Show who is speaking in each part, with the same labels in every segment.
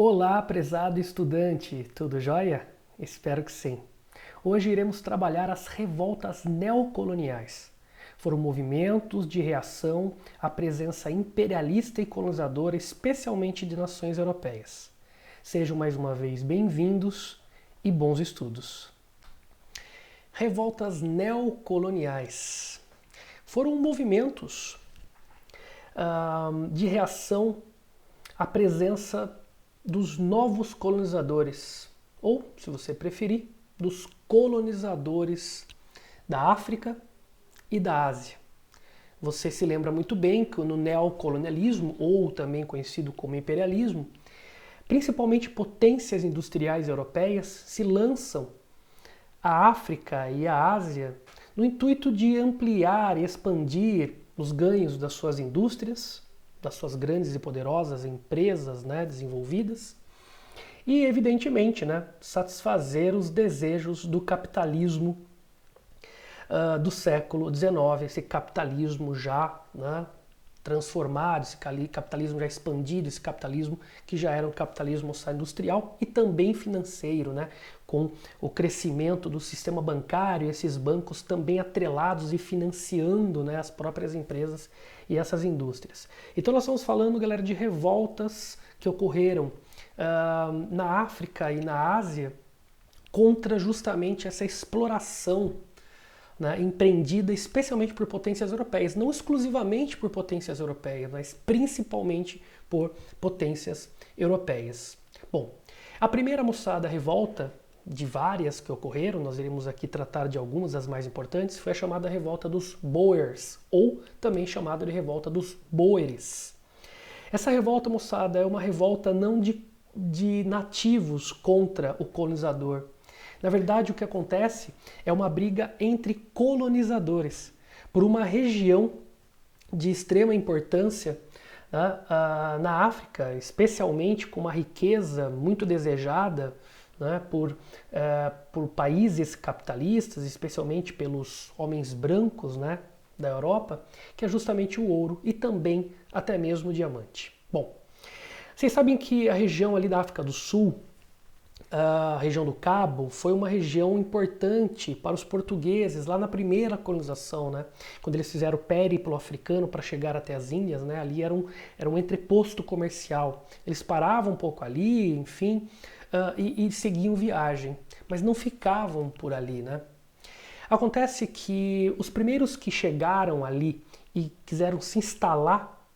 Speaker 1: Olá, prezado estudante, tudo jóia? Espero que sim. Hoje iremos trabalhar as revoltas neocoloniais. Foram movimentos de reação à presença imperialista e colonizadora, especialmente de nações europeias. Sejam mais uma vez bem-vindos e bons estudos. Revoltas neocoloniais foram movimentos de reação à presença dos novos colonizadores, ou, se você preferir, dos colonizadores da África e da Ásia. Você se lembra muito bem que no neocolonialismo, ou também conhecido como imperialismo, principalmente potências industriais europeias se lançam à África e à Ásia no intuito de ampliar e expandir os ganhos das suas indústrias, das suas grandes e poderosas empresas, desenvolvidas, e evidentemente satisfazer os desejos do capitalismo do século XIX, esse capitalismo já transformado, esse capitalismo já expandido, esse capitalismo que já era um capitalismo industrial e também financeiro, com o crescimento do sistema bancário, esses bancos também atrelados e financiando as próprias empresas e essas indústrias. Então nós estamos falando, galera, de revoltas que ocorreram na África e na Ásia contra justamente essa exploração empreendida especialmente por potências europeias, não exclusivamente por potências europeias, mas principalmente por potências europeias. Bom, a primeira, moçada, revolta de várias que ocorreram, nós iremos aqui tratar de algumas das mais importantes, foi a chamada revolta dos Boers, ou também chamada de revolta dos Boeres. Essa revolta, moçada, é uma revolta não de nativos contra o colonizador. Na verdade, o que acontece é uma briga entre colonizadores por uma região de extrema importância na África, especialmente com uma riqueza muito desejada por países capitalistas, especialmente pelos homens brancos da Europa, que é justamente o ouro e também até mesmo o diamante. Bom, vocês sabem que a região ali da África do Sul, a região do Cabo, foi uma região importante para os portugueses lá na primeira colonização, quando eles fizeram o périplo africano para chegar até as Índias, ali era um entreposto comercial. Eles paravam um pouco ali, enfim, e seguiam viagem, mas não ficavam por ali, Acontece que os primeiros que chegaram ali e quiseram se instalar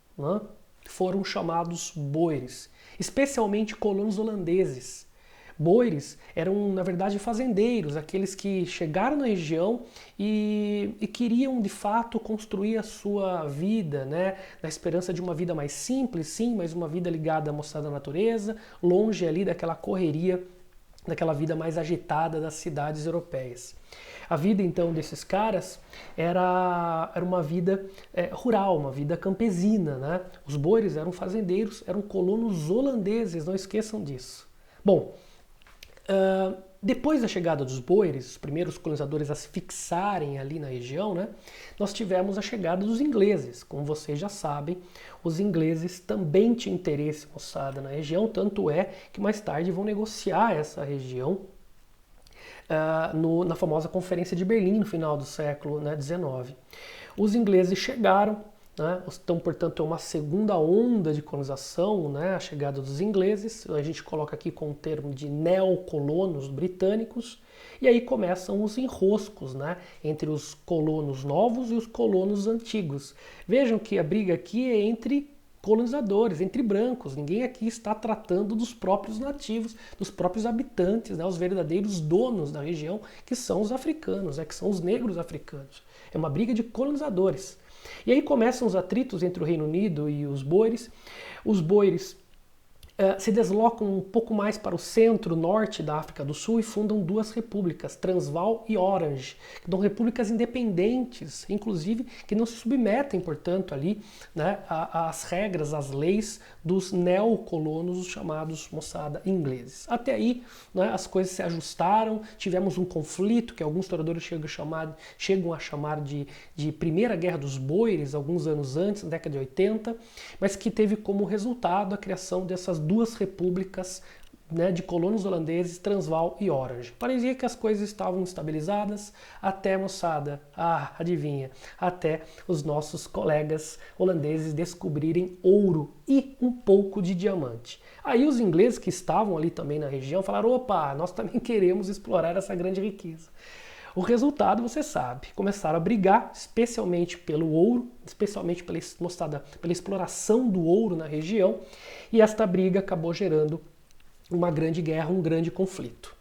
Speaker 1: foram chamados boeres, especialmente colonos holandeses. Boeres eram, na verdade, fazendeiros, aqueles que chegaram na região e queriam, de fato, construir a sua vida, na esperança de uma vida mais simples, sim, mas uma vida ligada à moçada da natureza, longe ali daquela correria, daquela vida mais agitada das cidades europeias. A vida, então, desses caras era uma vida rural, uma vida campesina, Os boeres eram fazendeiros, eram colonos holandeses, não esqueçam disso. Bom, depois da chegada dos boeres, os primeiros colonizadores a se fixarem ali na região, nós tivemos a chegada dos ingleses. Como vocês já sabem, os ingleses também tinham interesse, moçada, na região, tanto é que mais tarde vão negociar essa região na famosa Conferência de Berlim, no final do século XIX. Os ingleses chegaram, então, portanto, é uma segunda onda de colonização, a chegada dos ingleses, a gente coloca aqui com o termo de neocolonos britânicos, e aí começam os enroscos entre os colonos novos e os colonos antigos. Vejam que a briga aqui é entre colonizadores, entre brancos, ninguém aqui está tratando dos próprios nativos, dos próprios habitantes, os verdadeiros donos da região, que são os africanos, que são os negros africanos. É uma briga de colonizadores. E aí começam os atritos entre o Reino Unido e os boeres. Os boeres se deslocam um pouco mais para o centro-norte da África do Sul e fundam duas repúblicas, Transvaal e Orange, que são repúblicas independentes, inclusive que não se submetem, portanto, ali às regras, às leis dos neocolonos, os chamados, moçada, ingleses. Até aí as coisas se ajustaram, tivemos um conflito que alguns historiadores chegam a chamar de Primeira Guerra dos Boeres, alguns anos antes, na década de 80, mas que teve como resultado a criação dessas duas repúblicas, né, de colonos holandeses, Transvaal e Orange. Parecia que as coisas estavam estabilizadas até, moçada, adivinha, até os nossos colegas holandeses descobrirem ouro e um pouco de diamante. Aí os ingleses que estavam ali também na região falaram, opa, nós também queremos explorar essa grande riqueza. O resultado, você sabe, começaram a brigar, especialmente pelo ouro, especialmente pela exploração do ouro na região, e esta briga acabou gerando uma grande guerra, um grande conflito.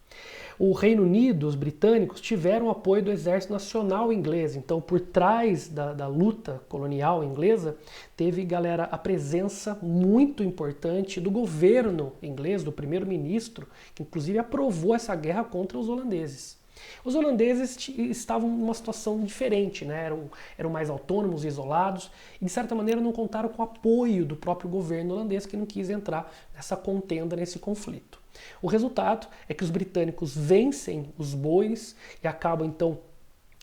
Speaker 1: O Reino Unido, os britânicos, tiveram apoio do Exército Nacional Inglês. Então, por trás da luta colonial inglesa, teve, galera, a presença muito importante do governo inglês, do primeiro-ministro, que inclusive aprovou essa guerra contra os holandeses. Os holandeses estavam numa situação diferente, né? eram mais autônomos, isolados, e de certa maneira não contaram com o apoio do próprio governo holandês, que não quis entrar nessa contenda, nesse conflito. O resultado é que os britânicos vencem os boeres e acabam então,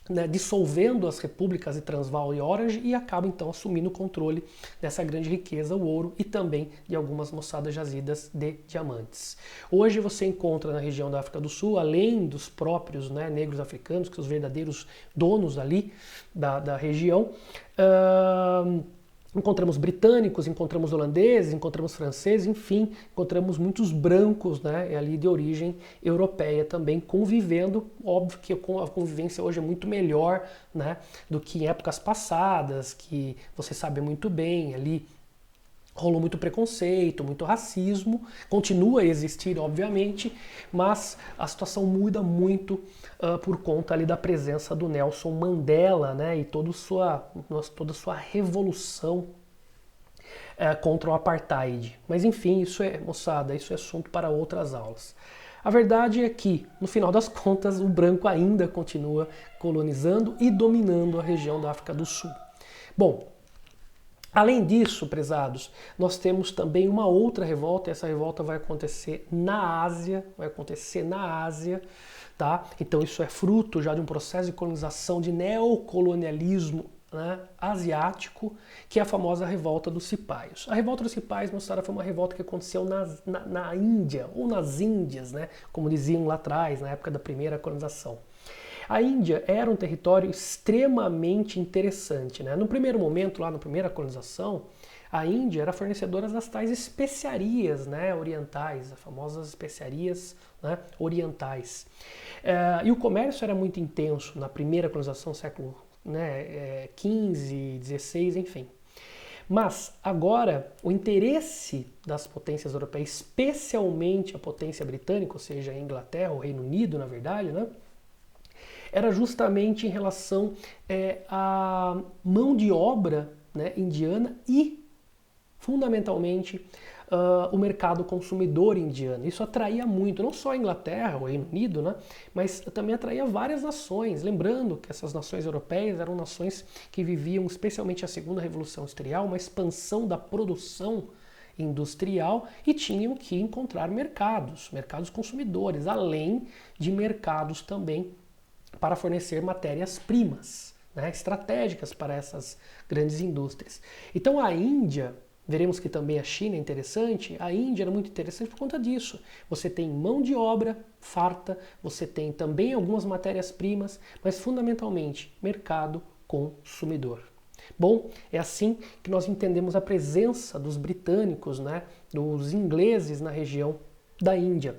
Speaker 1: né, dissolvendo as repúblicas de Transvaal e Orange e acabam então assumindo o controle dessa grande riqueza, o ouro e também de algumas moçadas jazidas de diamantes. Hoje você encontra na região da África do Sul, além dos próprios, né, negros africanos, que são os verdadeiros donos ali da região, encontramos britânicos, encontramos holandeses, encontramos franceses, enfim, encontramos muitos brancos, né, ali de origem europeia também convivendo. Óbvio que a convivência hoje é muito melhor, né, do que em épocas passadas, que você sabe muito bem, ali rolou muito preconceito, muito racismo, continua a existir, obviamente, mas a situação muda muito por conta ali da presença do Nelson Mandela, né, e toda a sua revolução contra o apartheid. Mas enfim, isso é, moçada, isso é assunto para outras aulas. A verdade é que, no final das contas, o branco ainda continua colonizando e dominando a região da África do Sul. Bom, além disso, prezados, nós temos também uma outra revolta, e essa revolta vai acontecer na Ásia, tá? Então isso é fruto já de um processo de colonização, de neocolonialismo, né, asiático, que é a famosa revolta dos cipaios. A revolta dos cipaios, moçada, foi uma revolta que aconteceu na Índia, ou nas Índias, né, como diziam lá atrás, na época da primeira colonização. A Índia era um território extremamente interessante, né? No primeiro momento, lá na primeira colonização, a Índia era fornecedora das tais especiarias, né, orientais, as famosas especiarias, né, orientais. E o comércio era muito intenso na primeira colonização, século, né, 15, 16, enfim. Mas agora o interesse das potências europeias, especialmente a potência britânica, ou seja, a Inglaterra, o Reino Unido, na verdade, né, era justamente em relação à mão de obra, né, indiana e, fundamentalmente, o mercado consumidor indiano. Isso atraía muito, não só a Inglaterra, o Reino Unido, né, mas também atraía várias nações. Lembrando que essas nações europeias eram nações que viviam, especialmente a segunda Revolução Industrial, uma expansão da produção industrial e tinham que encontrar mercados consumidores, além de mercados também para fornecer matérias-primas, né, estratégicas para essas grandes indústrias. Então a Índia, veremos que também a China é interessante, a Índia era muito interessante por conta disso. Você tem mão de obra farta, você tem também algumas matérias-primas, mas fundamentalmente mercado consumidor. Bom, é assim que nós entendemos a presença dos britânicos, né, dos ingleses na região da Índia.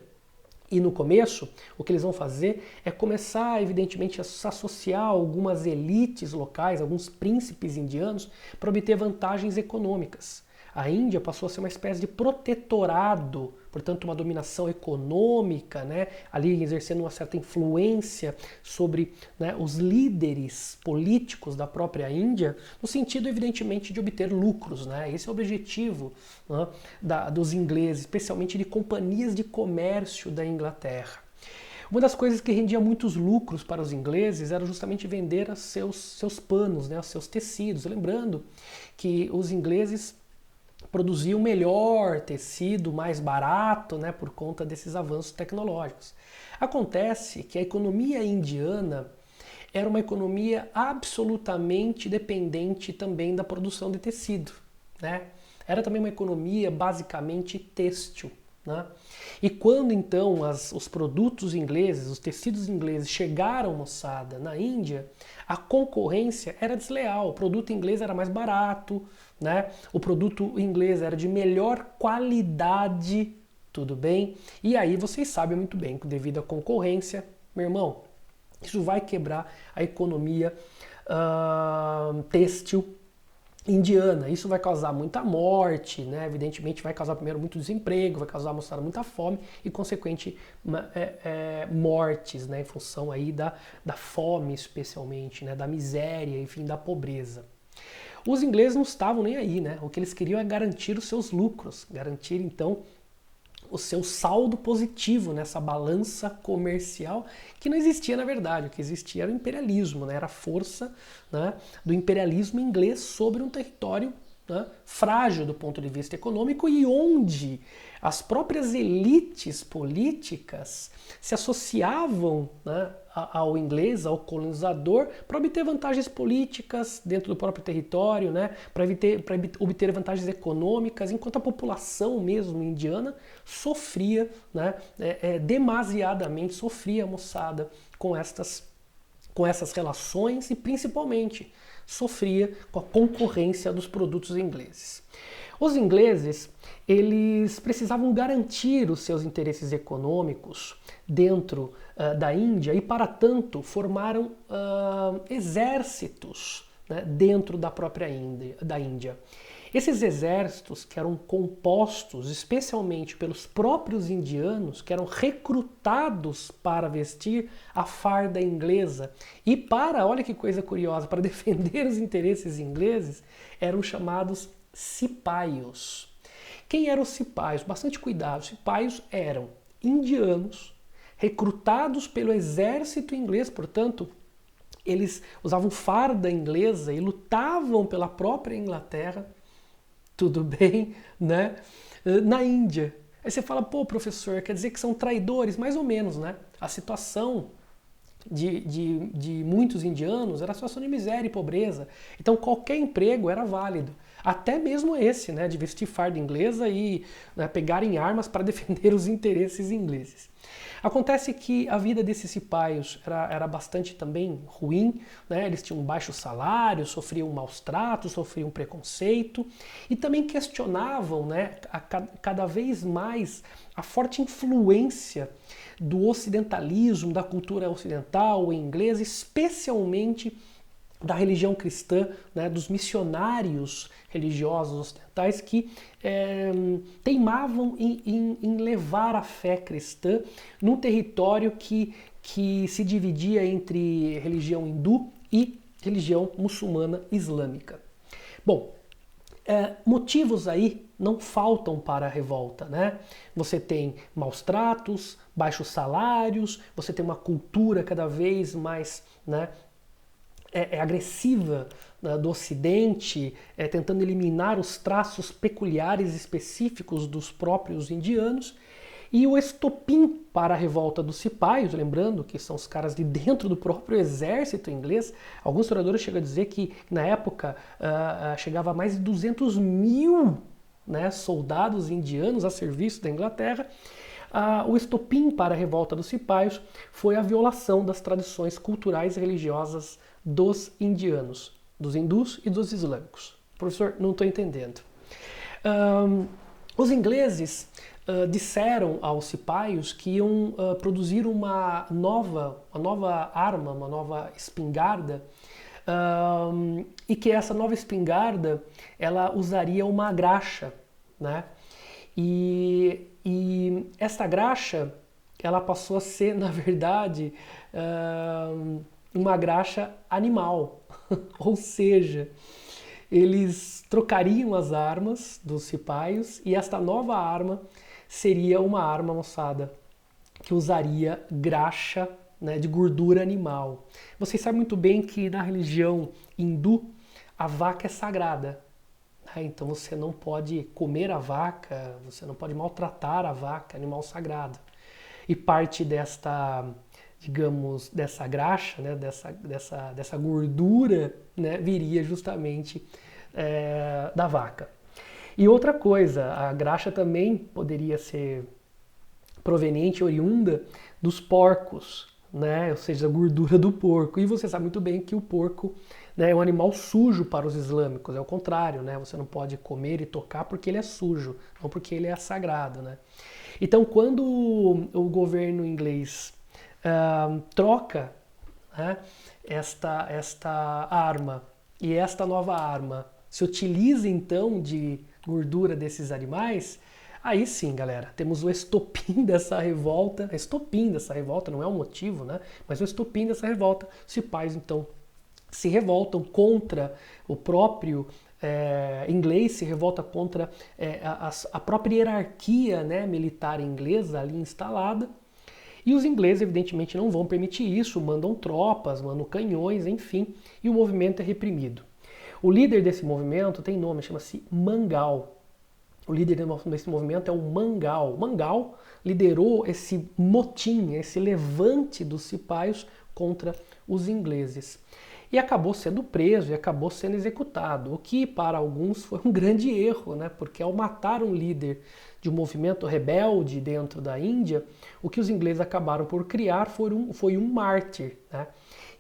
Speaker 1: E no começo, o que eles vão fazer é começar, evidentemente, a se associar a algumas elites locais, alguns príncipes indianos, para obter vantagens econômicas. A Índia passou a ser uma espécie de protetorado, portanto uma dominação econômica, né, ali exercendo uma certa influência sobre, né, os líderes políticos da própria Índia, no sentido evidentemente de obter lucros, né? Esse é o objetivo, né, dos ingleses, especialmente de companhias de comércio da Inglaterra. Uma das coisas que rendia muitos lucros para os ingleses era justamente vender seus panos, né, os seus tecidos. Lembrando que os ingleses produzia o melhor tecido, mais barato, né, por conta desses avanços tecnológicos. Acontece que a economia indiana era uma economia absolutamente dependente também da produção de tecido, né? era também uma economia basicamente têxtil, né? E quando então os produtos ingleses, os tecidos ingleses chegaram, moçada, na Índia, a concorrência era desleal. O produto inglês era mais barato, né? O produto inglês era de melhor qualidade, tudo bem? E aí vocês sabem muito bem que devido à concorrência, meu irmão, isso vai quebrar a economia têxtil indiana. Isso vai causar muita morte, né? Evidentemente vai causar primeiro muito desemprego, vai causar moçada muita fome e consequente mortes, né? Em função aí da fome especialmente, né? Da miséria, enfim, da pobreza. Os ingleses não estavam nem aí, né? O que eles queriam é garantir os seus lucros, garantir então o seu saldo positivo nessa balança comercial que não existia na verdade. O que existia era o imperialismo, né? Era a força, né, do imperialismo inglês sobre um território, né, frágil do ponto de vista econômico e onde as próprias elites políticas se associavam, né, ao inglês, ao colonizador, para obter vantagens políticas dentro do próprio território, né, para obter vantagens econômicas, enquanto a população mesmo indiana sofria, né, demasiadamente sofria, moçada, com essas relações e principalmente sofria com a concorrência dos produtos ingleses. Os ingleses, eles precisavam garantir os seus interesses econômicos dentro da Índia e, para tanto, formaram exércitos, né, dentro da própria Índia. Esses exércitos, que eram compostos especialmente pelos próprios indianos, que eram recrutados para vestir a farda inglesa e para, olha que coisa curiosa, para defender os interesses ingleses, eram chamados cipaios. Quem eram os cipaios? Bastante cuidado. Os cipaios eram indianos recrutados pelo exército inglês, portanto, eles usavam farda inglesa e lutavam pela própria Inglaterra, tudo bem, né? Na Índia. Aí você fala, pô, professor, quer dizer que são traidores? Mais ou menos, né? A situação de muitos indianos era a situação de miséria e pobreza. Então qualquer emprego era válido. Até mesmo esse, né, de vestir farda inglesa e, né, pegarem armas para defender os interesses ingleses. Acontece que a vida desses cipaios era bastante também ruim, né? Eles tinham um baixo salário, sofriam maus tratos, sofriam preconceito e também questionavam, né, cada vez mais a forte influência do ocidentalismo, da cultura ocidental, inglesa, especialmente da religião cristã, né, dos missionários religiosos ocidentais que teimavam em levar a fé cristã num território que se dividia entre religião hindu e religião muçulmana islâmica. Bom, motivos aí não faltam para a revolta, né? Você tem maus tratos, baixos salários, você tem uma cultura cada vez mais, né, agressiva, né, do Ocidente, tentando eliminar os traços peculiares específicos dos próprios indianos. E o estopim para a revolta dos cipaios, lembrando que são os caras de dentro do próprio exército inglês, alguns historiadores chegam a dizer que na época chegava a mais de 200 mil, né, soldados indianos a serviço da Inglaterra. O estopim para a revolta dos cipaios foi a violação das tradições culturais e religiosas dos indianos, dos hindus e dos islâmicos. Professor, não estou entendendo. Os ingleses disseram aos cipaios que iam produzir uma nova arma, uma nova espingarda, e que essa nova espingarda ela usaria uma graxa, né? E essa graxa ela passou a ser, na verdade, uma graxa animal, ou seja, eles trocariam as armas dos cipaios e esta nova arma seria uma arma, moçada, que usaria graxa, né, de gordura animal. Vocês sabem muito bem que na religião hindu a vaca é sagrada, né? Então você não pode comer a vaca, você não pode maltratar a vaca, animal sagrado. E parte desta, digamos, dessa graxa, né, dessa gordura, né, viria justamente da vaca. E outra coisa, a graxa também poderia ser proveniente, oriunda dos porcos, né? Ou seja, a gordura do porco. E você sabe muito bem que o porco, né, é um animal sujo para os islâmicos, é o contrário, né? Você não pode comer e tocar porque ele é sujo, não porque ele é sagrado, né? Então, quando o governo inglês troca, né, esta arma e esta nova arma se utiliza então de gordura desses animais, aí sim, galera, temos o estopim dessa revolta, não é um motivo, né? Mas o estopim dessa revolta. Os cipais então se revoltam contra o próprio inglês, se revolta contra a própria hierarquia, né, militar inglesa ali instalada. E os ingleses, evidentemente, não vão permitir isso, mandam tropas, mandam canhões, enfim, e o movimento é reprimido. O líder desse movimento tem nome, chama-se Mangal. O líder desse movimento é o Mangal. Mangal liderou esse motim, esse levante dos cipaios contra os ingleses. E acabou sendo preso e acabou sendo executado, o que para alguns foi um grande erro, né? Porque ao matar um líder de um movimento rebelde dentro da Índia, o que os ingleses acabaram por criar foi um mártir, né?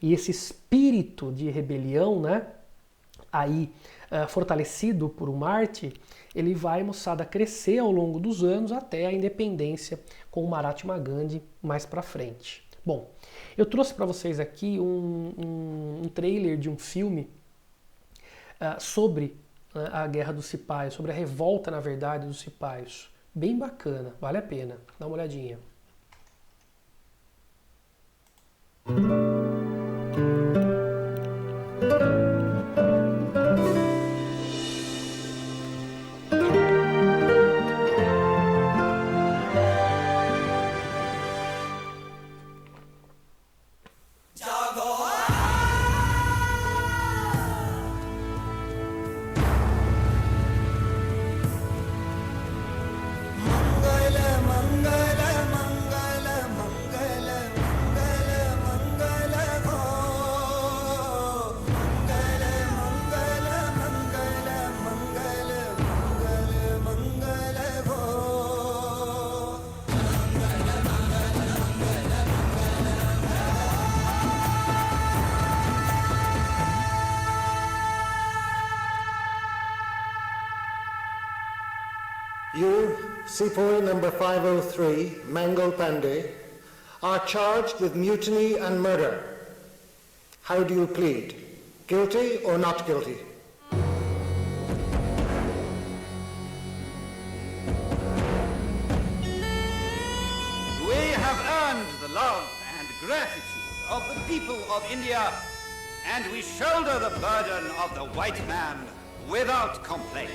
Speaker 1: E esse espírito de rebelião, né, aí fortalecido por um mártir, ele vai, moçada, crescer ao longo dos anos até a independência com o Mahatma Gandhi mais para frente. Bom, eu trouxe para vocês aqui um trailer de um filme sobre a Guerra dos Cipaios, sobre a revolta, na verdade, dos cipaios. Bem bacana, vale a pena. Dá uma olhadinha.
Speaker 2: You, Sepoy number 503, Mangal Pandey, are charged with mutiny and murder. How do you plead? Guilty or not guilty?
Speaker 3: We have earned the love and gratitude of the people of India, and we shoulder the burden of the white man without complaint.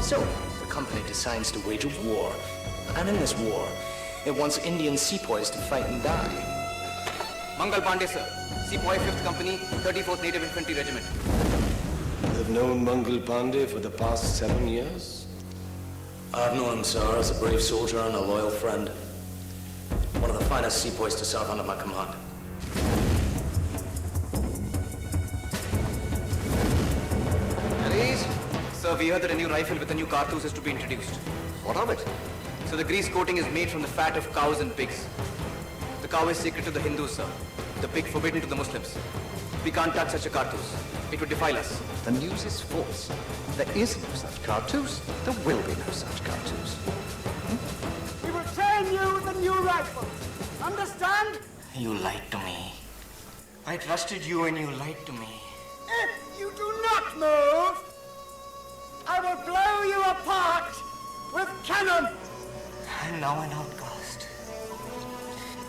Speaker 4: So, the company decides to wage a war. And in this war, it wants Indian sepoys to fight and die.
Speaker 5: Mangal Pandey, sir. Sepoy 5th Company, 34th Native Infantry Regiment.
Speaker 6: You have known Mangal Pandey for the past 7 years?
Speaker 4: I've known him, sir, as a brave soldier and a loyal friend. One of the finest sepoys to serve under my command.
Speaker 5: Sir, we heard that a new rifle with a new cartouche is to be introduced.
Speaker 4: What of it?
Speaker 5: So the grease coating is made from the fat of cows and pigs. The cow is sacred to the Hindus, sir. The pig forbidden to the Muslims. We can't touch such a cartouche. It would defile us.
Speaker 7: The news is false. There is no such cartouche. There will be no such cartouche.
Speaker 8: We will train you with a new rifle. Understand?
Speaker 4: You lied to me. I trusted you and you lied to me.
Speaker 8: If you do not move, I will blow you apart with cannon.
Speaker 4: I'm now an outcast.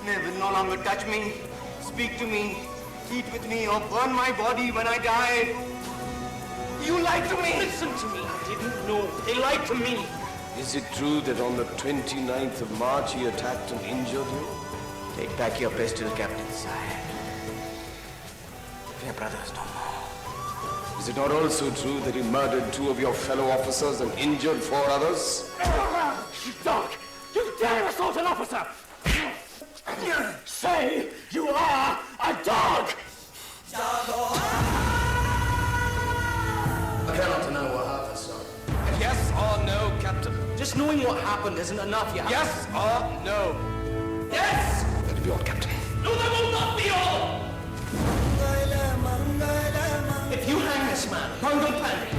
Speaker 4: They will no longer touch me, speak to me, eat with me, or burn my body when I die. You lied to me!
Speaker 8: Listen to me. I didn't know. They lied to me.
Speaker 6: Is it true that on the 29th of March he attacked and injured you?
Speaker 4: Take back your pistol, Captain Sire. We are brothers no more.
Speaker 6: Is it not also true that he murdered 2 of your fellow officers and injured 4 others?
Speaker 8: You dog! You dare assault an officer! Say you are a dog!
Speaker 4: cannot deny what happened, sir.
Speaker 3: Yes or no, Captain?
Speaker 4: Just knowing what happened isn't enough, you have
Speaker 3: Yes or no? Yes!
Speaker 6: That'll be all, Captain.
Speaker 4: No, that will not be all! If you hang this man, Mangal Pandey,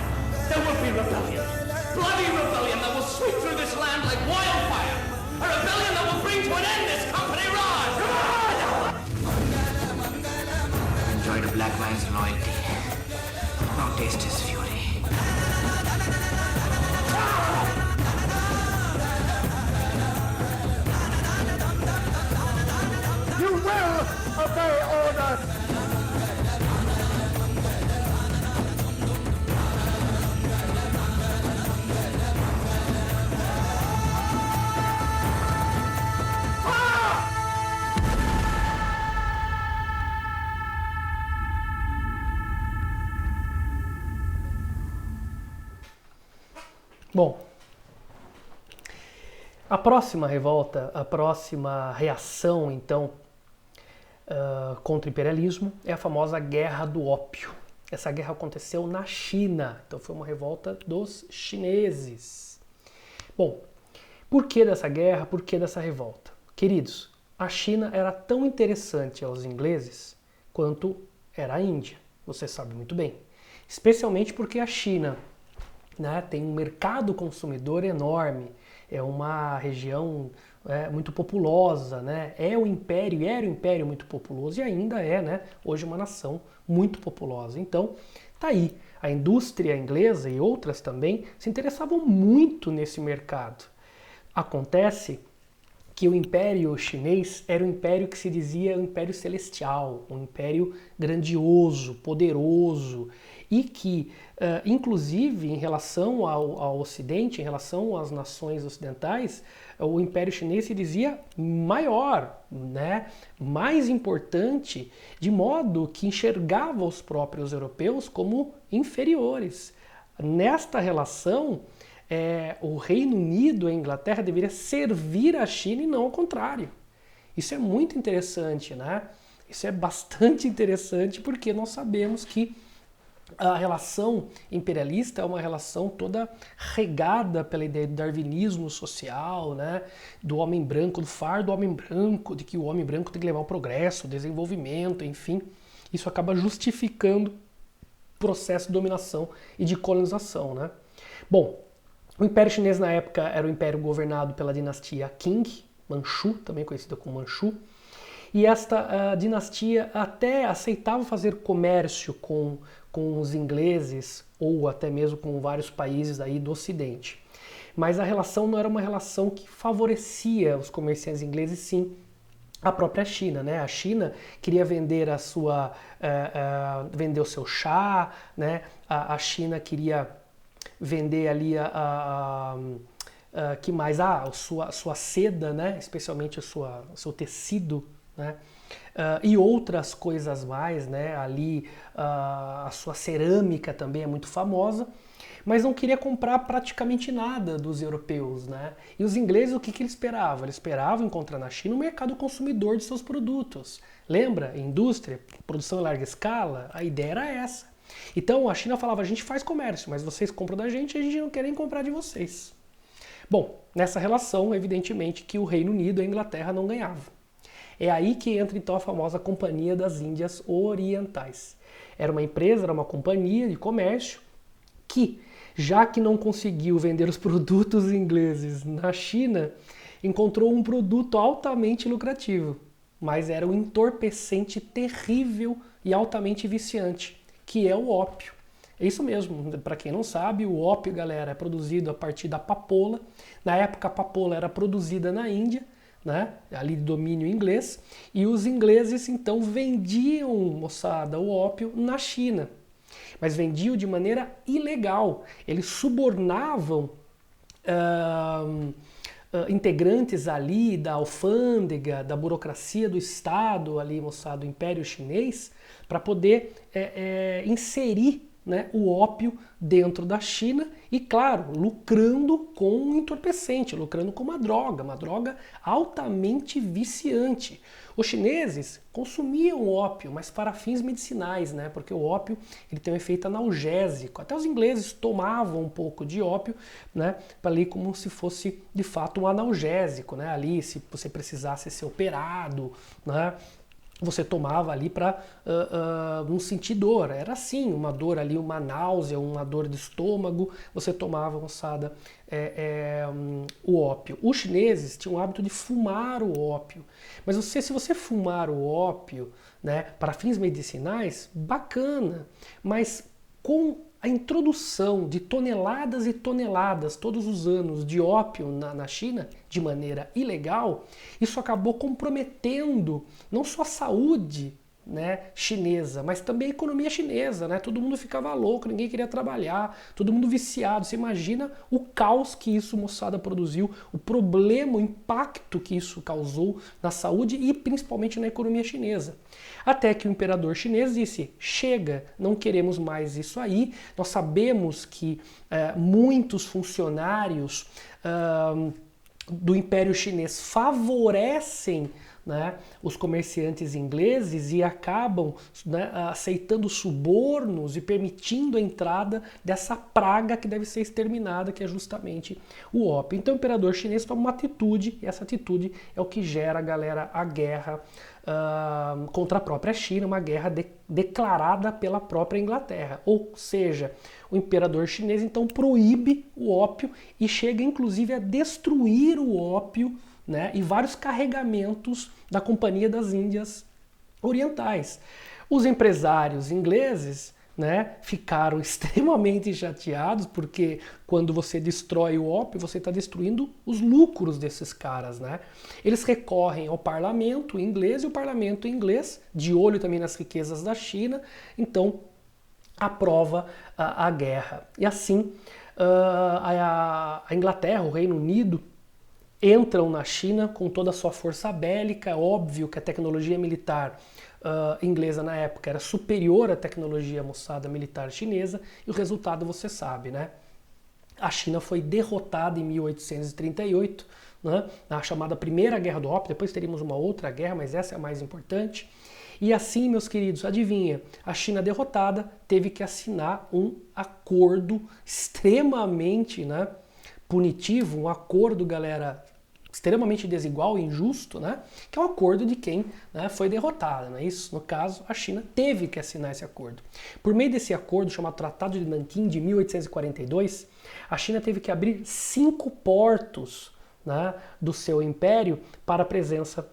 Speaker 4: there will be rebellion. Bloody rebellion that will sweep through this land like wildfire. A rebellion that will bring to an end this company raj! Enjoy the black man's loyalty. Now taste his fury.
Speaker 8: You will obey orders!
Speaker 1: Bom, a próxima revolta, a próxima reação, então, contra o imperialismo é a famosa Guerra do Ópio. Essa guerra aconteceu na China, então foi uma revolta dos chineses. Bom, por que dessa guerra, por que dessa revolta? Queridos, a China era tão interessante aos ingleses quanto era a Índia, você sabe muito bem. Especialmente porque a China, né, tem um mercado consumidor enorme, é uma região muito populosa, né? Era um império muito populoso e ainda é, né, hoje uma nação muito populosa. Então, tá aí, a indústria inglesa e outras também se interessavam muito nesse mercado. Acontece que o Império Chinês era um império que se dizia um império celestial, um império grandioso, poderoso, e que, inclusive, em relação ao Ocidente, em relação às nações ocidentais, o Império Chinês se dizia maior, né? Mais importante, de modo que enxergava os próprios europeus como inferiores. Nesta relação, o Reino Unido, a Inglaterra, deveria servir a China e não ao contrário. Isso é muito interessante, né? Isso é bastante interessante porque nós sabemos que a relação imperialista é uma relação toda regada pela ideia do darwinismo social, né? Do homem branco, do fardo do homem branco, de que o homem branco tem que levar o progresso, o desenvolvimento, enfim. Isso acaba justificando o processo de dominação e de colonização, né? Bom, o Império Chinês na época era um império governado pela dinastia Qing, Manchu, também conhecida como Manchu, e esta dinastia até aceitava fazer comércio com os ingleses ou até mesmo com vários países aí do Ocidente. Mas a relação não era uma relação que favorecia os comerciantes ingleses, sim a própria China, né? A China queria vender vender o seu chá, né? A China queria vender ali que mais? A sua seda, né? Especialmente o seu tecido, né? E outras coisas mais, né? Ali a sua cerâmica também é muito famosa, mas não queria comprar praticamente nada dos europeus, né? E os ingleses, o que eles esperavam? Eles esperavam encontrar na China um mercado consumidor de seus produtos. Lembra? Indústria, produção em larga escala, a ideia era essa. Então a China falava, a gente faz comércio, mas vocês compram da gente e a gente não quer nem comprar de vocês. Bom, nessa relação, evidentemente que o Reino Unido e a Inglaterra não ganhavam. É aí que entra então a famosa Companhia das Índias Orientais. Era uma empresa, era uma companhia de comércio que, já que não conseguiu vender os produtos ingleses na China, encontrou um produto altamente lucrativo, mas era um entorpecente terrível e altamente viciante, que é o ópio. É isso mesmo, para quem não sabe, o ópio, galera, é produzido a partir da papoula. Na época a papoula era produzida na Índia, né, ali de domínio inglês, e os ingleses então vendiam, moçada, o ópio na China, mas vendiam de maneira ilegal. Eles subornavam integrantes ali da alfândega, da burocracia do Estado ali, moçada, do Império Chinês, para poder inserir né, o ópio dentro da China e, claro, lucrando com um entorpecente, lucrando com uma droga altamente viciante. Os chineses consumiam ópio, mas para fins medicinais, né, porque o ópio ele tem um efeito analgésico. Até os ingleses tomavam um pouco de ópio, né, para ali como se fosse de fato um analgésico, né, ali se você precisasse ser operado, né, você tomava ali para não sentir dor. Era assim, uma dor ali, uma náusea, uma dor de estômago, você tomava, moçada, o ópio. Os chineses tinham o hábito de fumar o ópio. Mas se você fumar o ópio, né, para fins medicinais, bacana. Mas com a introdução de toneladas e toneladas todos os anos de ópio na China, de maneira ilegal, isso acabou comprometendo não só a saúde, né, chinesa, mas também a economia chinesa, né? Todo mundo ficava louco, ninguém queria trabalhar, todo mundo viciado. Você imagina o caos que isso, moçada, produziu, o problema, o impacto que isso causou na saúde e principalmente na economia chinesa. Até que o imperador chinês disse, chega, não queremos mais isso aí, nós sabemos que muitos funcionários do Império Chinês favorecem, né, os comerciantes ingleses e acabam, né, aceitando subornos e permitindo a entrada dessa praga que deve ser exterminada, que é justamente o ópio. Então o imperador chinês toma uma atitude, e essa atitude é o que gera, galera, a guerra contra a própria China, uma guerra declarada pela própria Inglaterra. Ou seja, o imperador chinês então proíbe o ópio e chega inclusive a destruir o ópio, né, e vários carregamentos da Companhia das Índias Orientais. Os empresários ingleses, né, ficaram extremamente chateados, porque quando você destrói o ópio, você está destruindo os lucros desses caras, né? Eles recorrem ao parlamento inglês, e o parlamento inglês, de olho também nas riquezas da China, então aprova a guerra. E assim, a Inglaterra, o Reino Unido, entram na China com toda a sua força bélica. É óbvio que a tecnologia militar inglesa na época era superior à tecnologia, moçada, militar chinesa, e o resultado você sabe, né? A China foi derrotada em 1838, né, na chamada Primeira Guerra do Ópio. Depois teríamos uma outra guerra, mas essa é a mais importante. E assim, meus queridos, adivinha, a China derrotada teve que assinar um acordo extremamente, né, punitivo, um acordo, galera, extremamente desigual e injusto, né? Que é o acordo de quem, né, foi derrotado, não é isso? No caso, a China teve que assinar esse acordo. Por meio desse acordo, chamado Tratado de Nanquim, de 1842, a China teve que abrir 5 portos, né, do seu império para a presença,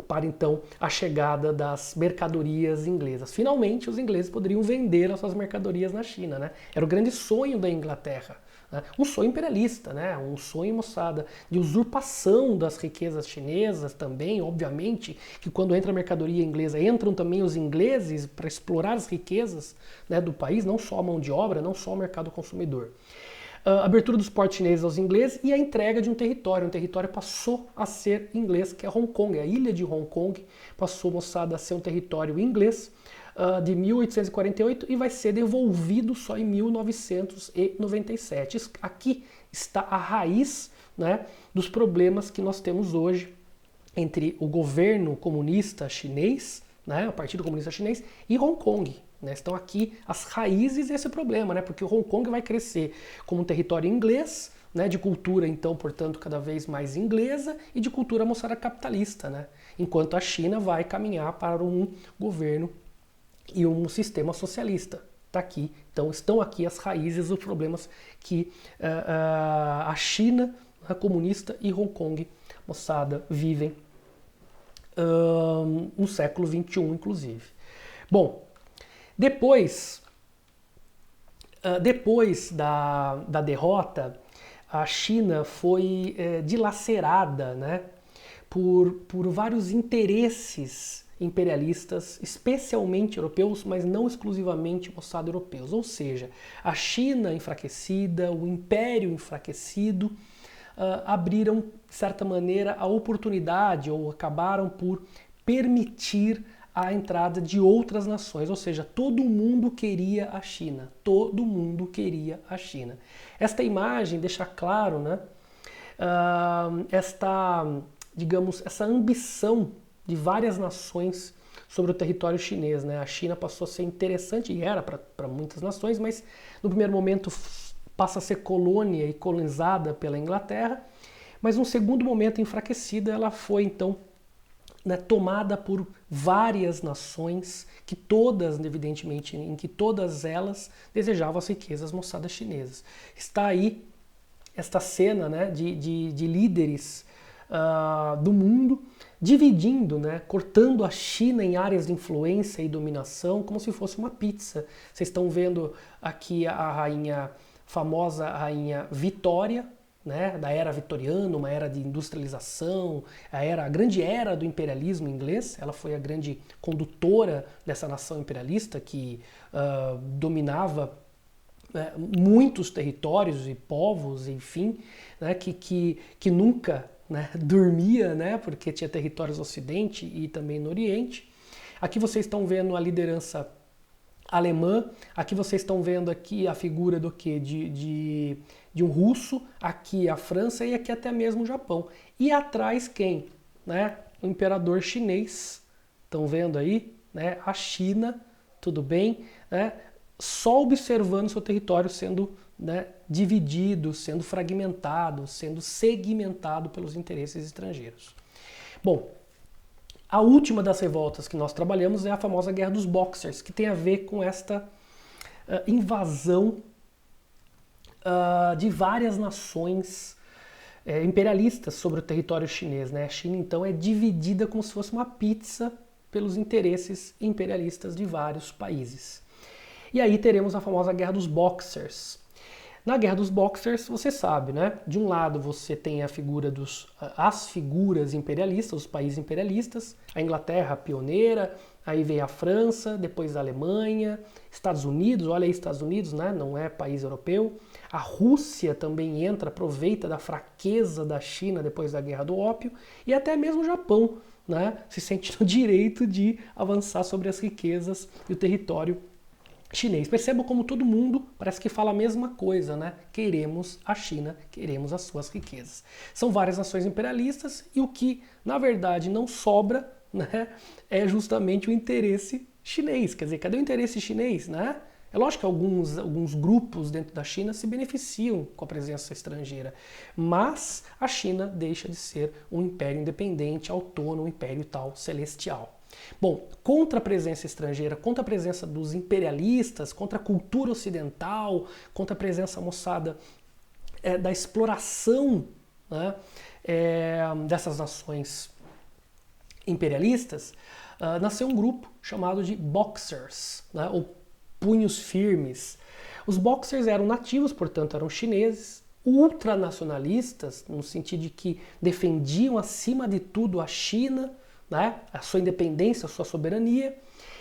Speaker 1: para então a chegada das mercadorias inglesas. Finalmente, os ingleses poderiam vender as suas mercadorias na China, né? Era o grande sonho da Inglaterra. Um sonho imperialista, né? Um sonho, moçada, de usurpação das riquezas chinesas também, obviamente, que quando entra a mercadoria inglesa, entram também os ingleses para explorar as riquezas, né, do país, não só a mão de obra, não só o mercado consumidor. A abertura dos portos chineses aos ingleses e a entrega de um território passou a ser inglês, que é Hong Kong. A ilha de Hong Kong passou, moçada, a ser um território inglês, de 1848, e vai ser devolvido só em 1997. Aqui está a raiz, né, dos problemas que nós temos hoje entre o governo comunista chinês, né, o Partido Comunista Chinês, e Hong Kong. Né, estão aqui as raízes desse problema, né, porque o Hong Kong vai crescer como um território inglês, né, de cultura, então, portanto, cada vez mais inglesa, e de cultura, moçada, capitalista, né, enquanto a China vai caminhar para um governo e um sistema socialista. Tá aqui. Então estão aqui as raízes dos problemas que a China, a comunista, e Hong Kong, moçada, vivem no século XXI, inclusive. Bom, depois da derrota, a China foi dilacerada, né, por vários interesses imperialistas, especialmente europeus, mas não exclusivamente, moçada, europeus. Ou seja, a China enfraquecida, o Império enfraquecido, abriram, de certa maneira, a oportunidade, ou acabaram por permitir a entrada de outras nações, ou seja, todo mundo queria a China, todo mundo queria a China. Esta imagem deixa claro, né, essa ambição de várias nações sobre o território chinês, né? A China passou a ser interessante, e era para muitas nações, mas no primeiro momento passa a ser colônia e colonizada pela Inglaterra, mas num segundo momento enfraquecida, ela foi então, né, tomada por várias nações que todas, evidentemente, em que todas elas desejavam as riquezas moçadas chinesas. Está aí esta cena, né, de líderes do mundo dividindo, né, cortando a China em áreas de influência e dominação como se fosse uma pizza. Vocês estão vendo aqui a famosa rainha Vitória, né, da era vitoriana, uma era de industrialização, a grande era do imperialismo inglês. Ela foi a grande condutora dessa nação imperialista que dominava muitos territórios e povos, enfim, né, que nunca, né, dormia, né, porque tinha territórios no Ocidente e também no Oriente. Aqui vocês estão vendo a liderança alemã, aqui vocês estão vendo aqui a figura do quê? De um russo, aqui a França e aqui até mesmo o Japão. E atrás quem? Né? O imperador chinês. Estão vendo aí? Né? A China, tudo bem? Né? Só observando seu território sendo, né, dividido, sendo fragmentado, sendo segmentado pelos interesses estrangeiros. Bom, a última das revoltas que nós trabalhamos é a famosa Guerra dos Boxers, que tem a ver com esta invasão de várias nações imperialistas sobre o território chinês, né? A China, então, é dividida como se fosse uma pizza pelos interesses imperialistas de vários países. E aí teremos a famosa Guerra dos Boxers. Na Guerra dos Boxers, você sabe, né? De um lado você tem as figuras imperialistas, os países imperialistas, a Inglaterra pioneira, aí vem a França, depois a Alemanha, Estados Unidos, olha aí Estados Unidos, né? Não é país europeu. A Rússia também entra, aproveita da fraqueza da China depois da Guerra do Ópio, e até mesmo o Japão, né? Se sente no direito de avançar sobre as riquezas e o território chinês. Percebam como todo mundo parece que fala a mesma coisa, né? Queremos a China, queremos as suas riquezas. São várias nações imperialistas e o que, na verdade, não sobra, né, é justamente o interesse chinês. Quer dizer, cadê o interesse chinês, né? É lógico que alguns grupos dentro da China se beneficiam com a presença estrangeira, mas a China deixa de ser um império independente, autônomo, um império tal celestial. Bom, contra a presença estrangeira, contra a presença dos imperialistas, contra a cultura ocidental, contra a presença moçada da exploração, né, dessas nações imperialistas, nasceu um grupo chamado de Boxers, né, ou punhos firmes. Os Boxers eram nativos, portanto eram chineses, ultranacionalistas, no sentido de que defendiam acima de tudo a China, né, a sua independência, a sua soberania,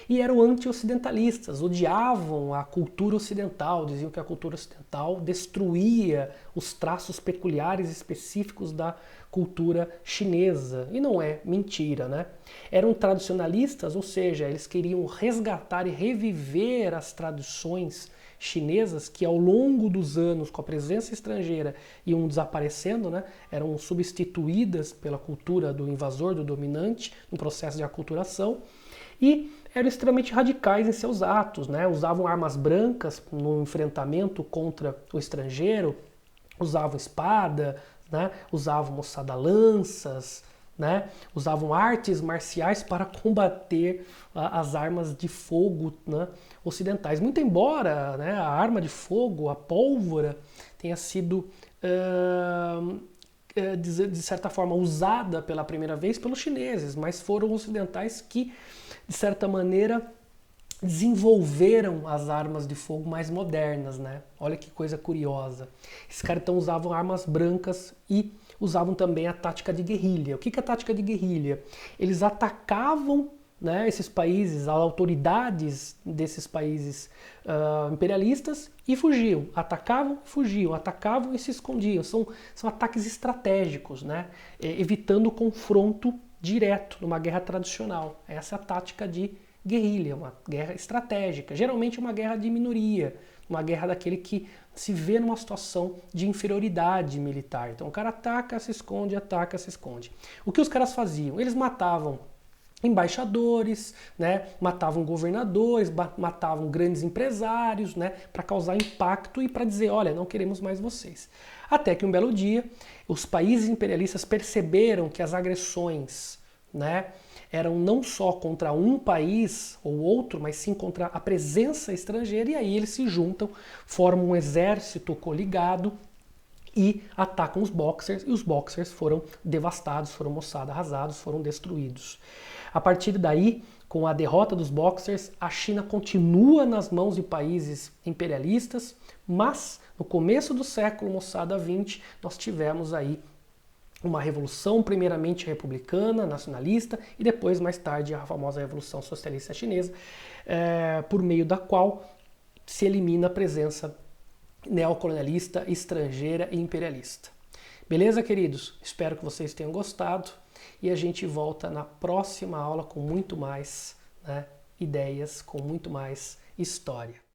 Speaker 1: e eram anti-ocidentalistas, odiavam a cultura ocidental, diziam que a cultura ocidental destruía os traços peculiares específicos da cultura chinesa. E não é mentira, né? Eram tradicionalistas, ou seja, eles queriam resgatar e reviver as tradições chinesas que ao longo dos anos, com a presença estrangeira, iam desaparecendo, né? Eram substituídas pela cultura do invasor, do dominante, no processo de aculturação, e eram extremamente radicais em seus atos, né? Usavam armas brancas no enfrentamento contra o estrangeiro, usavam espada, né? Usavam moçada lanças, né? Usavam artes marciais para combater as armas de fogo, né, ocidentais. Muito embora, né, a arma de fogo, a pólvora, tenha sido, de certa forma, usada pela primeira vez pelos chineses, mas foram os ocidentais que, de certa maneira, desenvolveram as armas de fogo mais modernas, né? Olha que coisa curiosa. Esses caras então usavam armas brancas e usavam também a tática de guerrilha. O que é a tática de guerrilha? Eles atacavam, né, esses países, as autoridades desses países imperialistas e fugiam. Atacavam, fugiam, atacavam e se escondiam. São ataques estratégicos, né, evitando o confronto direto, numa guerra tradicional. Essa é a tática de guerrilha, uma guerra estratégica, geralmente uma guerra de minoria, uma guerra daquele que se vê numa situação de inferioridade militar. Então o cara ataca, se esconde, ataca, se esconde. O que os caras faziam? Eles matavam embaixadores, né? Matavam governadores, matavam grandes empresários, né? Para causar impacto e para dizer, olha, não queremos mais vocês. Até que um belo dia, os países imperialistas perceberam que as agressões, né, eram não só contra um país ou outro, mas sim contra a presença estrangeira, e aí eles se juntam, formam um exército coligado e atacam os Boxers, e os Boxers foram devastados, foram moçada arrasados, foram destruídos. A partir daí, com a derrota dos Boxers, a China continua nas mãos de países imperialistas, mas no começo do século, moçada 20, nós tivemos aí uma revolução primeiramente republicana, nacionalista, e depois, mais tarde, a famosa Revolução Socialista Chinesa, por meio da qual se elimina a presença neocolonialista, estrangeira e imperialista. Beleza, queridos? Espero que vocês tenham gostado e a gente volta na próxima aula com muito mais, né, ideias, com muito mais história.